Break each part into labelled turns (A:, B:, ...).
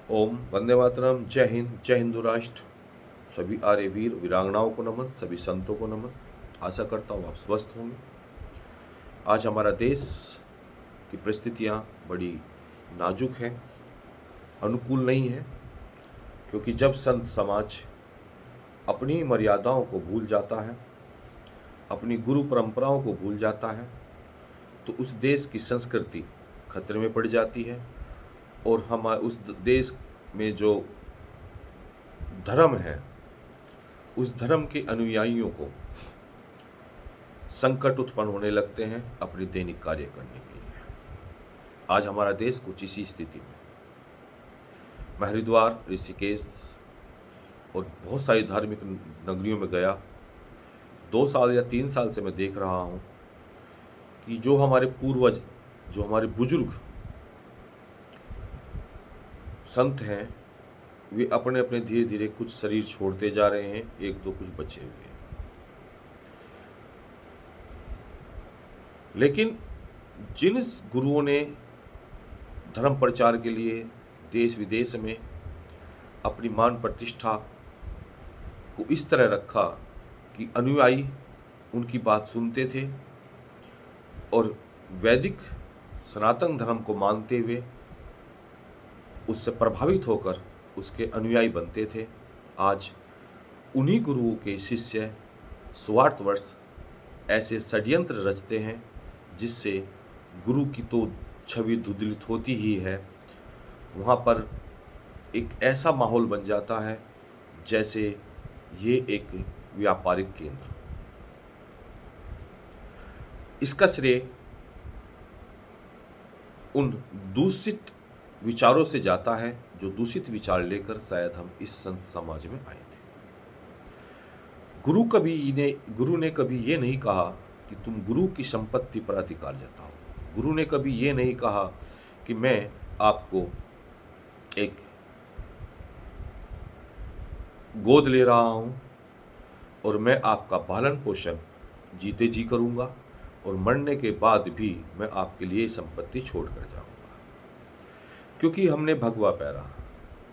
A: ओम वंदे मातरम। जय हिंदू राष्ट्र। सभी आर्य वीर वीरांगनाओं को नमन, सभी संतों को नमन। आशा करता हूँ आप स्वस्थ होंगे। आज हमारा देश की परिस्थितियाँ बड़ी नाजुक हैं, अनुकूल नहीं है, क्योंकि जब संत समाज अपनी मर्यादाओं को भूल जाता है, अपनी गुरु परंपराओं को भूल जाता है, तो उस देश की संस्कृति खतरे में पड़ जाती है और हमारे उस देश में जो धर्म है, उस धर्म के अनुयायियों को संकट उत्पन्न होने लगते हैं अपने दैनिक कार्य करने के लिए। आज हमारा देश कुछ इसी स्थिति में। मैं हरिद्वार, ऋषिकेश और बहुत सारी धार्मिक नगरियों में गया। 2 साल या 3 साल से मैं देख रहा हूँ कि जो हमारे पूर्वज, जो हमारे बुजुर्ग संत हैं, वे अपने अपने धीरे धीरे कुछ शरीर छोड़ते जा रहे हैं, एक दो कुछ बचे हुए हैं। लेकिन जिन गुरुओं ने धर्म प्रचार के लिए देश विदेश में अपनी मान प्रतिष्ठा को इस तरह रखा कि अनुयायी उनकी बात सुनते थे और वैदिक सनातन धर्म को मानते हुए उससे प्रभावित होकर उसके अनुयायी बनते थे, आज उन्हीं गुरुओं के शिष्य स्वार्थवश ऐसे षड्यंत्र रचते हैं जिससे गुरु की तो छवि धुंधलित होती ही है। वहाँ पर एक ऐसा माहौल बन जाता है जैसे ये एक व्यापारिक केंद्र। इसका श्रेय उन दूषित विचारों से जाता है जो दूषित विचार लेकर शायद हम इस संत समाज में आए थे। गुरु ने कभी ये नहीं कहा कि तुम गुरु की संपत्ति पर अधिकार जताओ। गुरु ने कभी ये नहीं कहा कि मैं आपको एक गोद ले रहा हूँ और मैं आपका पालन पोषण जीते जी करूँगा और मरने के बाद भी मैं आपके लिए संपत्ति छोड़ कर जाऊँगा। क्योंकि हमने भगवा पैरा,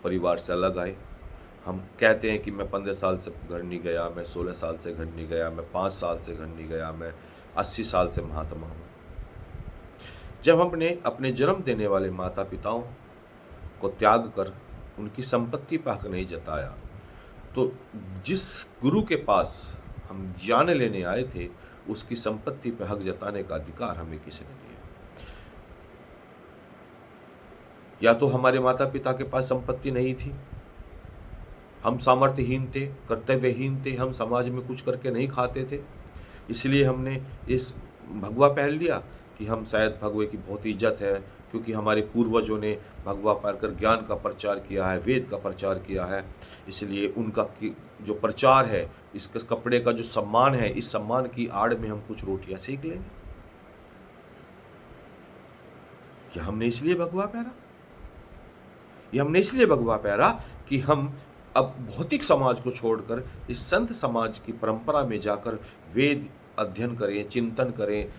A: परिवार से अलग आए। हम कहते हैं कि मैं 15 साल से घर नहीं गया, मैं 16 साल से घर नहीं गया, मैं 5 साल से घर नहीं गया, मैं 80 साल से महात्मा हूँ। जब हमने अपने जन्म देने वाले माता पिताओं को त्याग कर उनकी संपत्ति पर हक नहीं जताया, तो जिस गुरु के पास हम ज्ञान लेने आए थे उसकी संपत्ति पर हक जताने का अधिकार हमें किसने दिया? या तो हमारे माता पिता के पास संपत्ति नहीं थी, हम सामर्थ्यहीन थे, कर्तव्यहीन थे, हम समाज में कुछ करके नहीं खाते थे, इसलिए हमने इस भगवा पहन लिया कि हम शायद भगवे की बहुत इज्जत है, क्योंकि हमारे पूर्वजों ने भगवा पहनकर ज्ञान का प्रचार किया है, वेद का प्रचार किया है, इसलिए उनका जो प्रचार है, इस कपड़े का जो सम्मान है, इस सम्मान की आड़ में हम कुछ रोटियां सेक लेंगे। क्या हमने इसलिए भगवा पहना? ये हमने इसलिए भगवा पहना कि हम अब भौतिक समाज को छोड़कर इस संत समाज की परंपरा में जाकर वेद अध्ययन करें, चिंतन करें,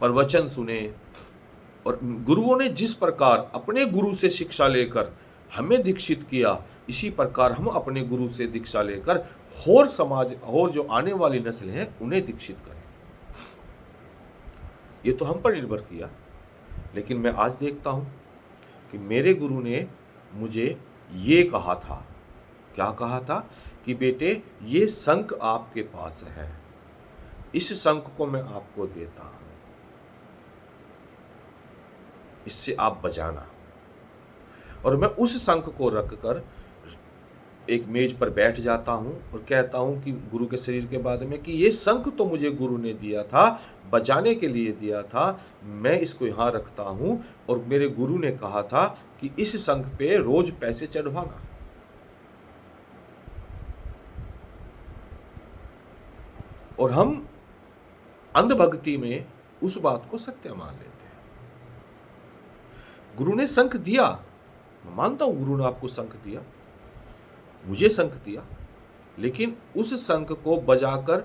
A: प्रवचन सुने। और गुरुओं ने जिस प्रकार अपने गुरु से शिक्षा लेकर हमें दीक्षित किया, इसी प्रकार हम अपने गुरु से दीक्षा लेकर और समाज और जो आने वाली नस्ल है उन्हें दीक्षित करें। ये तो हम पर निर्भर किया। लेकिन मैं आज देखता हूँ कि मेरे गुरु ने मुझे ये कहा था। क्या कहा था? कि बेटे, ये शंख आपके पास है, इस शंख को मैं आपको देता हूं, इससे आप बजाना। और मैं उस शंख को रखकर एक मेज पर बैठ जाता हूं और कहता हूं कि गुरु के शरीर के बाद में कि ये शंख तो मुझे गुरु ने दिया था, बजाने के लिए दिया था, मैं इसको यहाँ रखता हूं और मेरे गुरु ने कहा था कि इस शंख पे रोज पैसे चढ़वाना। और हम अंधभक्ति में उस बात को सत्य मान लेते हैं। गुरु ने शंख दिया, मैं मानता हूं गुरु ने आपको शंख दिया, मुझे शंख दिया, लेकिन उस शंख को बजाकर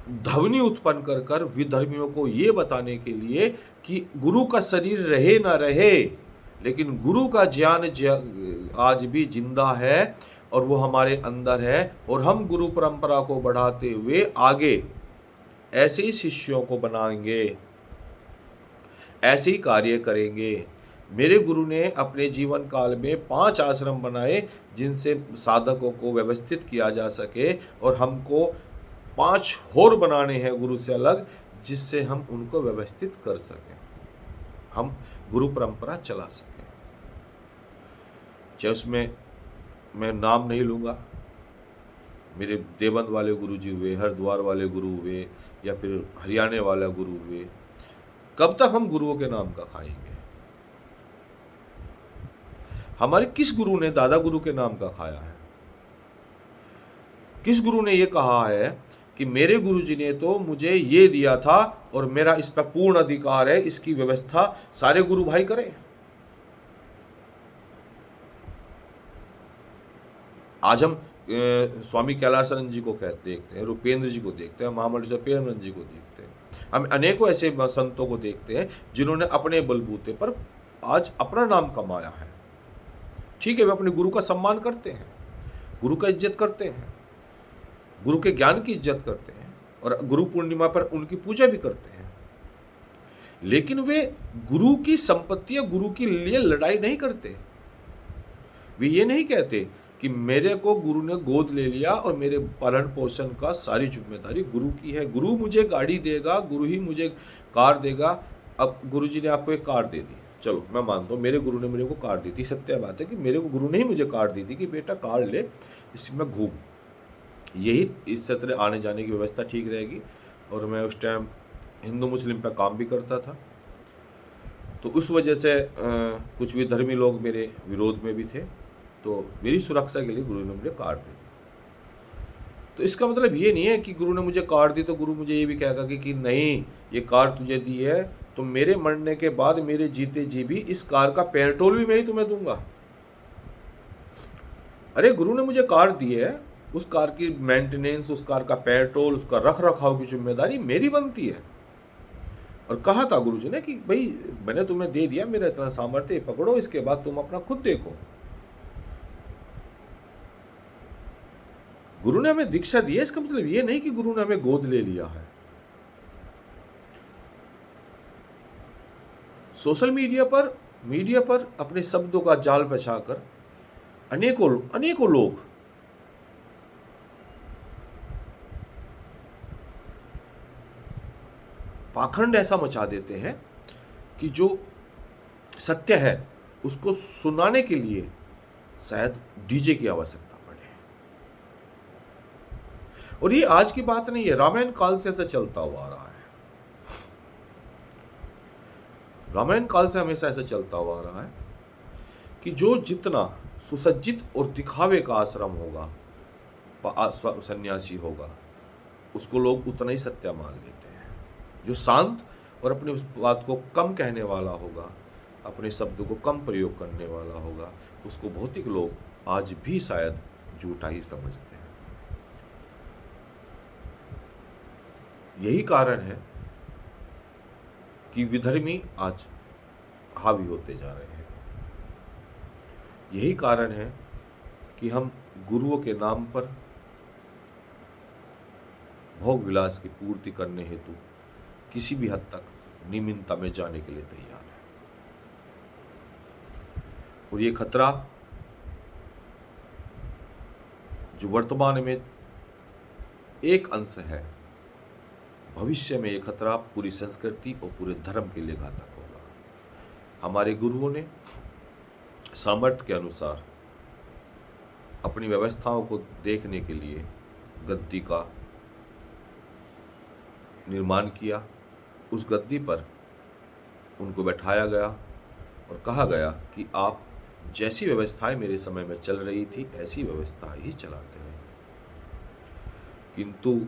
A: ध्वनि उत्पन्न कर विधर्मियों को ये बताने के लिए कि गुरु का शरीर रहे ना रहे, लेकिन गुरु का ज्ञान आज भी जिंदा है और वो हमारे अंदर है, और हम गुरु परंपरा को बढ़ाते हुए आगे ऐसे ही शिष्यों को बनाएंगे, ऐसे ही कार्य करेंगे। मेरे गुरु ने अपने जीवन काल में 5 आश्रम बनाए जिनसे साधकों को व्यवस्थित किया जा सके, और हमको 5 और बनाने हैं गुरु से अलग, जिससे हम उनको व्यवस्थित कर सकें, हम गुरु परंपरा चला सकें। चाहे उसमें मैं नाम नहीं लूँगा, मेरे देवबंद वाले गुरु जी हुए, हरिद्वार वाले गुरु हुए, या फिर हरियाणा वाला गुरु हुए, कब तक हम गुरुओं के नाम का खाएंगे? हमारे किस गुरु ने दादा गुरु के नाम का खाया है? किस गुरु ने ये कहा है कि मेरे गुरु जी ने तो मुझे ये दिया था और मेरा इस पर पूर्ण अधिकार है, इसकी व्यवस्था सारे गुरु भाई करें? आज हम स्वामी कैलासानंद जी को देखते हैं, रुपेंद्र जी को देखते हैं, महामंडलेश्वर प्रेमानंद जी को देखते हैं, हम अनेकों ऐसे संतों को देखते हैं जिन्होंने अपने बलबूते पर आज अपना नाम कमाया है। ठीक है, वे अपने गुरु का सम्मान करते हैं, गुरु का इज्जत करते हैं, गुरु के ज्ञान की इज्जत करते हैं, और गुरु पूर्णिमा पर उनकी पूजा भी करते हैं, लेकिन वे गुरु की संपत्ति या गुरु के लिए लड़ाई नहीं करते। वे ये नहीं कहते कि मेरे को गुरु ने गोद ले लिया और मेरे पालन पोषण का सारी जिम्मेदारी गुरु की है, गुरु मुझे गाड़ी देगा, गुरु ही मुझे कार देगा। अब गुरु जी ने आपको एक कार दे दी, चलो मैं मानता हूँ मेरे गुरु ने मेरे को कार दी थी, सत्य बात है कि मेरे को गुरु ने ही मुझे कार दी थी कि बेटा कार ले, इसमें घूम, यही इस तरह आने जाने की व्यवस्था ठीक रहेगी। और मैं उस टाइम हिंदू मुस्लिम पर काम भी करता था, तो उस वजह से कुछ विधर्मी लोग मेरे विरोध में भी थे, तो मेरी सुरक्षा के लिए गुरु ने मुझे कार दी थी। तो इसका मतलब ये नहीं है कि गुरु ने मुझे कार दी तो गुरु मुझे ये भी कहेगा कि नहीं ये कार तुझे दी है तो मेरे मरने के बाद मेरे जीते जी भी इस कार का पेट्रोल भी मैं ही तुम्हें दूंगा। अरे गुरु ने मुझे कार दी है, उस कार की मेंटेनेंस, उस कार का पेट्रोल, उसका रख रखाव की जिम्मेदारी मेरी बनती है। और कहा था गुरु जी ने कि भाई मैंने तुम्हें दे दिया, मेरा इतना सामर्थ्य, पकड़ो, इसके बाद तुम अपना खुद देखो। गुरु ने हमें दीक्षा दी है, इसका मतलब ये नहीं कि गुरु ने हमें गोद ले लिया है। सोशल मीडिया पर अपने शब्दों का जाल बिछाकर अनेकों लोग पाखंड ऐसा मचा देते हैं कि जो सत्य है उसको सुनाने के लिए शायद डीजे की आवश्यकता पड़े। और ये आज की बात नहीं है, रामायण काल से ऐसा चलता हुआ आ रहा है। रामायण काल से हमेशा ऐसा चलता हुआ आ रहा है कि जो जितना सुसज्जित और दिखावे का आश्रम होगा, सन्यासी होगा, उसको लोग उतना ही सत्य मान लेते हैं। जो शांत और अपनी उस बात को कम कहने वाला होगा, अपने शब्दों को कम प्रयोग करने वाला होगा, उसको भौतिक लोग आज भी शायद झूठा ही समझते हैं। यही कारण है कि विधर्मी आज हावी होते जा रहे हैं। यही कारण है कि हम गुरुओं के नाम पर भोग विलास की पूर्ति करने हेतु किसी भी हद तक निमिन्नता में जाने के लिए तैयार है। और ये खतरा जो वर्तमान में एक अंश है, भविष्य में ये खतरा पूरी संस्कृति और पूरे धर्म के लिए घातक होगा। हमारे गुरुओं ने सामर्थ्य के अनुसार अपनी व्यवस्थाओं को देखने के लिए गद्दी का निर्माण किया। उस गद्दी पर उनको बैठाया गया और कहा गया कि आप जैसी व्यवस्थाएं मेरे समय में चल रही थी ऐसी व्यवस्था ही चलाते हैं। किंतु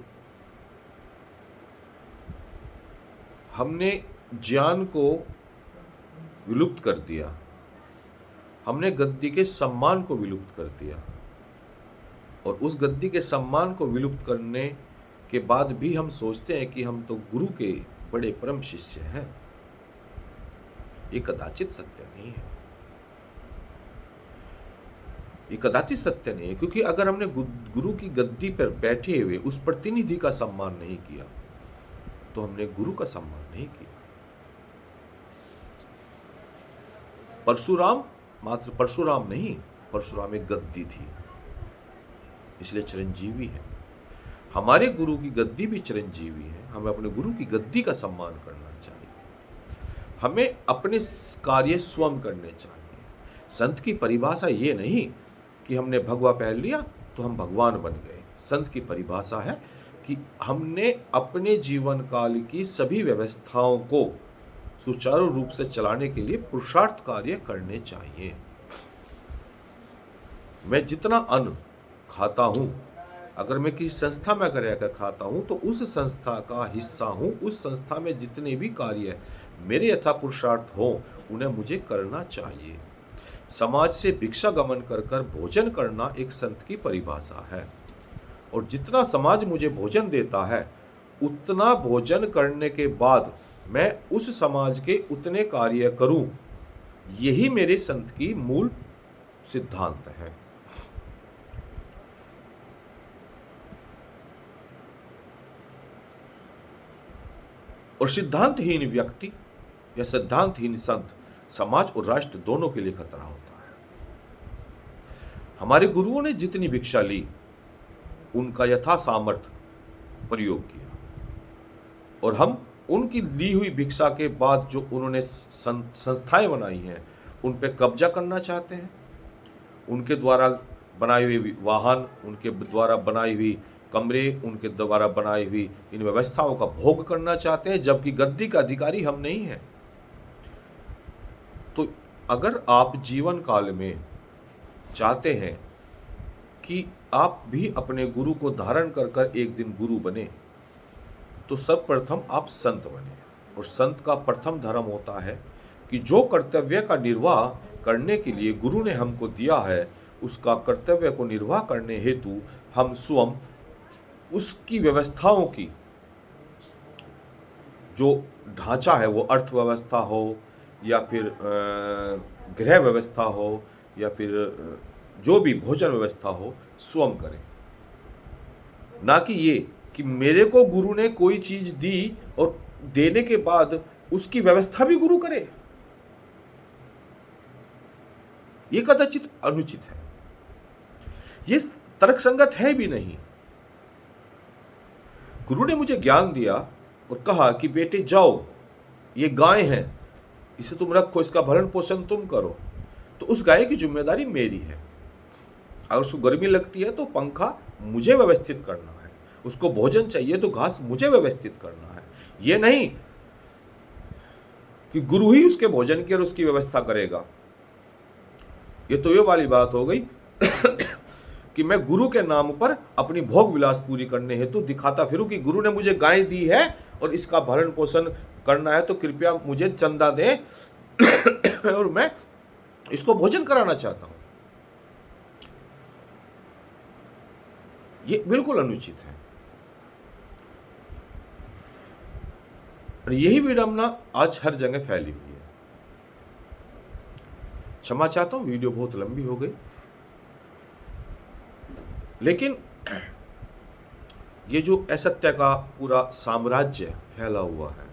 A: हमने ज्ञान को विलुप्त कर दिया, हमने गद्दी के सम्मान को विलुप्त कर दिया, और उस गद्दी के सम्मान को विलुप्त करने के बाद भी हम सोचते हैं कि हम तो गुरु के बड़े परम शिष्य हैं। ये कदाचित सत्य नहीं है। ये कदाचित सत्य नहीं है, क्योंकि अगर हमने गुरु की गद्दी पर बैठे हुए उस प्रतिनिधि का सम्मान नहीं किया तो हमने गुरु का सम्मान नहीं किया। परशुराम मात्र परशुराम नहीं, परशुराम एक गद्दी थी, इसलिए चिरंजीवी है। हमारे गुरु की गद्दी भी चिरंजीवी है। हमें अपने गुरु की गद्दी का सम्मान करना चाहिए। हमें अपने कार्य स्वयं करने चाहिए। संत की परिभाषा ये नहीं कि हमने भगवा पहन लिया तो हम भगवान बन गए। संत की परिभाषा है कि हमने अपने जीवन काल की सभी व्यवस्थाओं को सुचारू रूप से चलाने के लिए पुरुषार्थ कार्य करने चाहिए। मैं जितना अन्न खाता हूँ, अगर मैं किसी संस्था में रहकर खाता हूँ तो उस संस्था का हिस्सा हूँ। उस संस्था में जितने भी कार्य मेरे यथा पुरुषार्थ हो उन्हें मुझे करना चाहिए। समाज से भिक्षा गमन कर कर भोजन करना एक संत की परिभाषा है, और जितना समाज मुझे भोजन देता है उतना भोजन करने के बाद मैं उस समाज के उतने कार्य करूं, यही मेरे संत की मूल सिद्धांत है। और सिद्धांतहीन व्यक्ति या सिद्धांतहीन संत समाज और राष्ट्र दोनों के लिए खतरा होता है। हमारे गुरुओं ने जितनी भिक्षा ली उनका यथा सामर्थ्य प्रयोग किया, और हम उनकी ली हुई भिक्षा के बाद जो उन्होंने संस्थाएं बनाई हैं उन पे कब्जा करना चाहते हैं। उनके द्वारा बनाई हुई वाहन, उनके द्वारा बनाई हुई कमरे, उनके द्वारा बनाई हुई इन व्यवस्थाओं का भोग करना चाहते हैं, जबकि गद्दी का अधिकारी हम नहीं हैं। तो अगर आप जीवन काल में चाहते हैं कि आप भी अपने गुरु को धारण कर कर एक दिन गुरु बने, तो सर्वप्रथम आप संत बने। और संत का प्रथम धर्म होता है कि जो कर्तव्य का निर्वाह करने के लिए गुरु ने हमको दिया है, उसका कर्तव्य को निर्वाह करने हेतु हम स्वयं उसकी व्यवस्थाओं की जो ढांचा है, वो अर्थव्यवस्था हो या फिर गृह व्यवस्था हो या फिर जो भी भोजन व्यवस्था हो, स्वयं करें। ना कि ये कि मेरे को गुरु ने कोई चीज दी और देने के बाद उसकी व्यवस्था भी गुरु करे। ये कदाचित अनुचित है, ये तर्कसंगत है भी नहीं। गुरु ने मुझे ज्ञान दिया और कहा कि बेटे जाओ, ये गाय है, इसे तुम रखो, इसका भरण पोषण तुम करो, तो उस गाय की जिम्मेदारी मेरी है। अगर उसको गर्मी लगती है तो पंखा मुझे व्यवस्थित करना है, उसको भोजन चाहिए तो घास मुझे व्यवस्थित करना है। ये नहीं कि गुरु ही उसके भोजन की और उसकी व्यवस्था करेगा। ये तो ये वाली बात हो गई कि मैं गुरु के नाम पर अपनी भोग विलास पूरी करने हेतु दिखाता फिरूं कि गुरु ने मुझे गाय दी है और इसका भरण पोषण करना है, तो कृपया मुझे चंदा दें और मैं इसको भोजन कराना चाहता हूं। ये बिल्कुल अनुचित है। और यही विडंबना आज हर जगह फैली हुई है। क्षमा चाहता हूं, वीडियो बहुत लंबी हो गई, लेकिन ये जो असत्य का पूरा साम्राज्य फैला हुआ है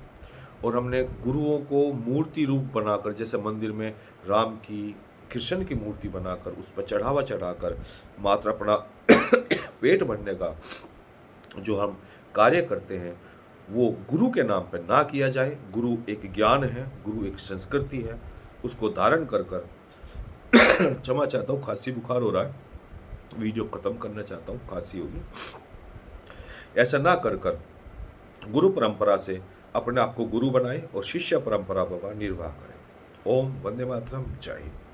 A: और हमने गुरुओं को मूर्ति रूप बनाकर, जैसे मंदिर में राम की, कृष्ण की मूर्ति बनाकर उस पर चढ़ावा चढ़ाकर मात्र अपना पेट भरने का जो हम कार्य करते हैं, वो गुरु के नाम पर ना किया जाए। गुरु एक ज्ञान है, गुरु एक संस्कृति है, उसको धारण कर कर क्षमा चाहता हूँ, खांसी बुखार हो रहा है, वीडियो ख़त्म करना चाहता हूँ, खांसी होगी। ऐसा ना कर कर गुरु परंपरा से अपने आप को गुरु बनाए और शिष्य परंपरा का निर्वाह करें। ओम वंदे मातरम, जय हिंद।